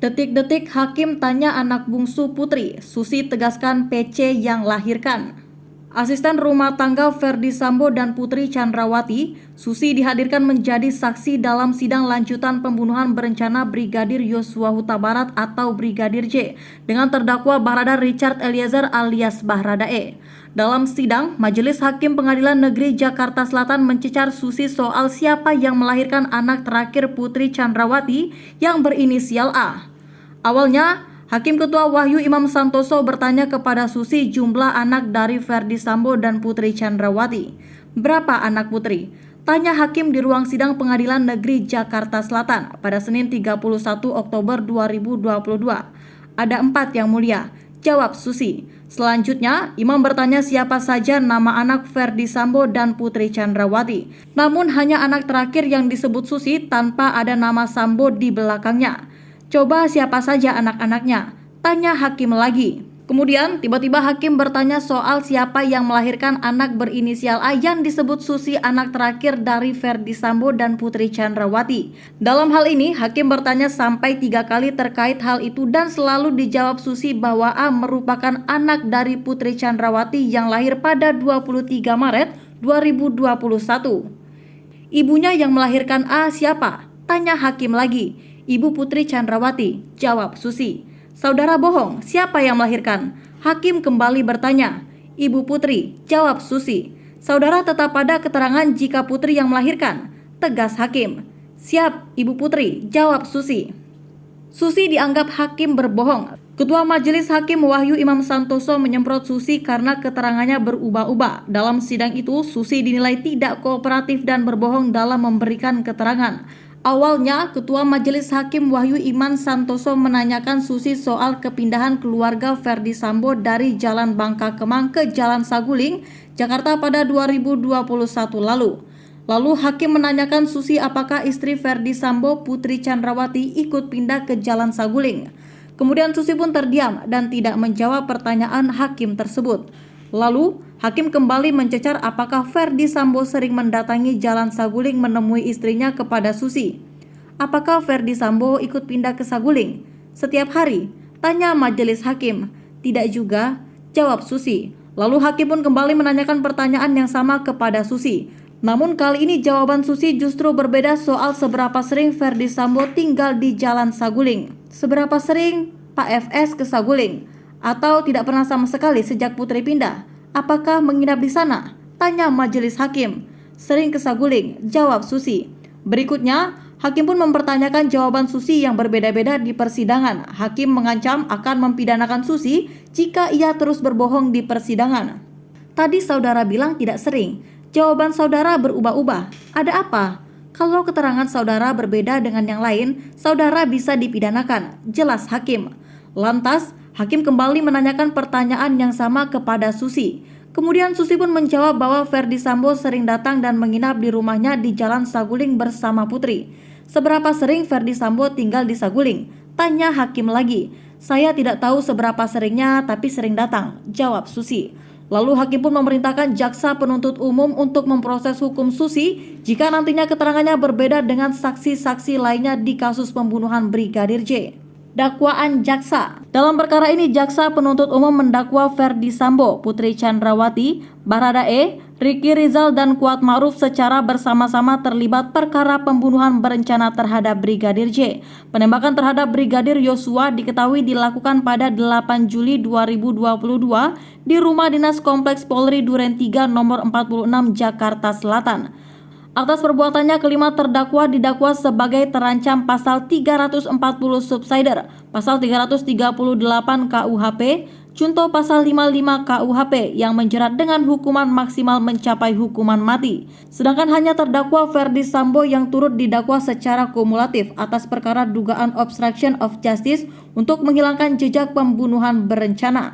Detik-detik hakim tanya anak bungsu Putri, Susi tegaskan PC yang lahirkan. Asisten rumah tangga Ferdi Sambo dan Putri Chandrawati, Susi dihadirkan menjadi saksi dalam sidang lanjutan pembunuhan berencana Brigadir Yosua Huta Barat atau Brigadir J dengan terdakwa Barada Richard Eliezer alias Baradae. Dalam sidang, Majelis Hakim Pengadilan Negeri Jakarta Selatan mencecar Susi soal siapa yang melahirkan anak terakhir Putri Chandrawati yang berinisial A. Awalnya, Hakim Ketua Wahyu Imam Santoso bertanya kepada Susi jumlah anak dari Ferdi Sambo dan Putri Chandrawati. Berapa anak Putri? Tanya Hakim di ruang sidang Pengadilan Negeri Jakarta Selatan pada Senin 31 Oktober 2022. Ada 4 yang mulia, jawab Susi. Selanjutnya, Imam bertanya siapa saja nama anak Ferdi Sambo dan Putri Chandrawati. Namun hanya anak terakhir yang disebut Susi tanpa ada nama Sambo di belakangnya. Coba siapa saja anak-anaknya? Tanya Hakim lagi. Kemudian tiba-tiba Hakim bertanya soal siapa yang melahirkan anak berinisial A yang disebut Susi anak terakhir dari Ferdi Sambo dan Putri Chandrawati. Dalam hal ini Hakim bertanya sampai 3 kali terkait hal itu dan selalu dijawab Susi bahwa A merupakan anak dari Putri Chandrawati yang lahir pada 23 Maret 2021. Ibunya yang melahirkan A siapa? Tanya Hakim lagi. Ibu Putri Chandrawati, jawab Susi. Saudara bohong, siapa yang melahirkan? Hakim kembali bertanya. Ibu Putri, jawab Susi. Saudara tetap pada keterangan jika Putri yang melahirkan, tegas Hakim. Siap, Ibu Putri, jawab Susi. Susi dianggap Hakim berbohong. Ketua Majelis Hakim Wahyu Imam Santoso menyemprot Susi karena keterangannya berubah-ubah. Dalam sidang itu, Susi dinilai tidak kooperatif dan berbohong dalam memberikan keterangan. Awalnya, Ketua Majelis Hakim Wahyu Iman Santoso menanyakan Susi soal kepindahan keluarga Ferdi Sambo dari Jalan Bangka Kemang ke Jalan Saguling, Jakarta pada 2021 lalu. Lalu Hakim menanyakan Susi apakah istri Ferdi Sambo, Putri Chandrawati ikut pindah ke Jalan Saguling. Kemudian Susi pun terdiam dan tidak menjawab pertanyaan Hakim tersebut. Lalu, Hakim kembali mencecar apakah Ferdi Sambo sering mendatangi Jalan Saguling menemui istrinya kepada Susi. Apakah Ferdi Sambo ikut pindah ke Saguling? Setiap hari? Tanya Majelis Hakim. Tidak juga, jawab Susi. Lalu Hakim pun kembali menanyakan pertanyaan yang sama kepada Susi. Namun kali ini jawaban Susi justru berbeda soal seberapa sering Ferdi Sambo tinggal di Jalan Saguling. Seberapa sering Pak FS ke Saguling? Atau tidak pernah sama sekali sejak Putri pindah? Apakah menginap di sana? Tanya Majelis Hakim. Sering ke Saguling, jawab Susi. Berikutnya, Hakim pun mempertanyakan jawaban Susi yang berbeda-beda di persidangan. Hakim mengancam akan mempidanakan Susi jika ia terus berbohong di persidangan. Tadi saudara bilang tidak sering. Jawaban saudara berubah-ubah. Ada apa? Kalau keterangan saudara berbeda dengan yang lain, saudara bisa dipidanakan, jelas Hakim. Lantas, Hakim kembali menanyakan pertanyaan yang sama kepada Susi. Kemudian Susi pun menjawab bahwa Ferdi Sambo sering datang dan menginap di rumahnya di Jalan Saguling bersama Putri. Seberapa sering Ferdi Sambo tinggal di Saguling? Tanya Hakim lagi. Saya tidak tahu seberapa seringnya, tapi sering datang, jawab Susi. Lalu Hakim pun memerintahkan jaksa penuntut umum untuk memproses hukum Susi jika nantinya keterangannya berbeda dengan saksi-saksi lainnya di kasus pembunuhan Brigadir J. Dakwaan jaksa. Dalam perkara ini jaksa penuntut umum mendakwa Ferdi Sambo, Putri Chandrawati, Baradae, Ricky Rizal dan Kuat Ma'ruf secara bersama-sama terlibat perkara pembunuhan berencana terhadap Brigadir J. Penembakan terhadap Brigadir Yosua diketahui dilakukan pada 8 Juli 2022 di Rumah Dinas Kompleks Polri Duren 3 nomor 46 Jakarta Selatan. Atas perbuatannya kelima terdakwa didakwa sebagai terancam pasal 340 subsider, pasal 338 KUHP, junto pasal 55 KUHP yang menjerat dengan hukuman maksimal mencapai hukuman mati. Sedangkan hanya terdakwa Ferdi Sambo yang turut didakwa secara kumulatif atas perkara dugaan obstruction of justice untuk menghilangkan jejak pembunuhan berencana.